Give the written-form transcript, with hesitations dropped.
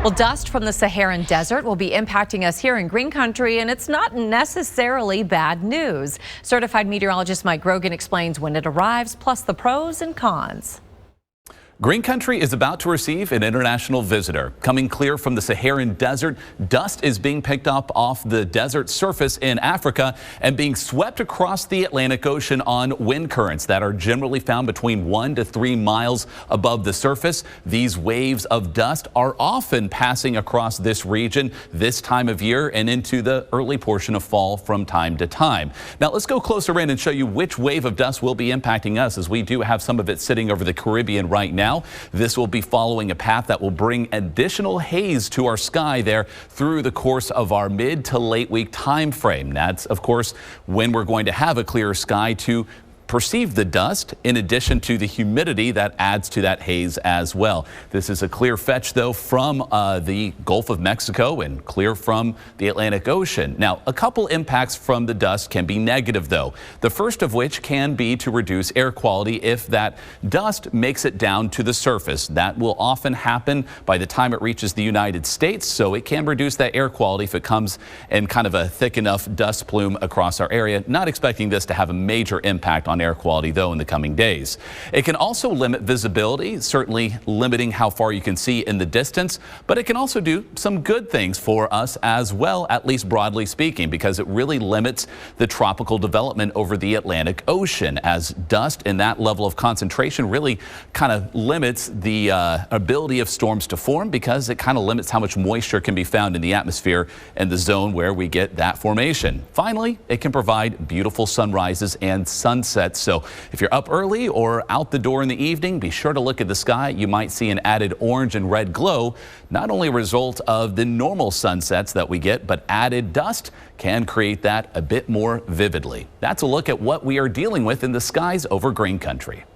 Well, dust from the Saharan Desert will be impacting us here in Green Country, and it's not necessarily bad news. Certified meteorologist Mike Grogan explains when it arrives, plus the pros and cons. Green Country is about to receive an international visitor. Coming clear from the Saharan Desert, dust is being picked up off the desert surface in Africa and being swept across the Atlantic Ocean on wind currents that are generally found between 1 to 3 miles above the surface. These waves of dust are often passing across this region this time of year and into the early portion of fall from time to time. Now let's go closer in and show you which wave of dust will be impacting us, as we do have some of it sitting over the Caribbean right now. This will be following a path that will bring additional haze to our sky there through the course of our mid to late week time frame. That's, of course, when we're going to have a clearer sky to perceive the dust, in addition to the humidity that adds to that haze as well. This is a clear fetch, though, from the Gulf of Mexico and clear from the Atlantic Ocean. Now, a couple impacts from the dust can be negative, though. The first of which can be to reduce air quality if that dust makes it down to the surface. That will often happen by the time it reaches the United States, so it can reduce that air quality if it comes in kind of a thick enough dust plume across our area. Not expecting this to have a major impact on air quality, though, in the coming days. It can also limit visibility, certainly limiting how far you can see in the distance, but it can also do some good things for us as well, at least broadly speaking, because it really limits the tropical development over the Atlantic Ocean, as dust in that level of concentration really kind of limits the ability of storms to form, because it kind of limits how much moisture can be found in the atmosphere and the zone where we get that formation. Finally, it can provide beautiful sunrises and sunsets. So if you're up early or out the door in the evening, be sure to look at the sky. You might see an added orange and red glow, not only a result of the normal sunsets that we get, but added dust can create that a bit more vividly. That's a look at what we are dealing with in the skies over Green Country.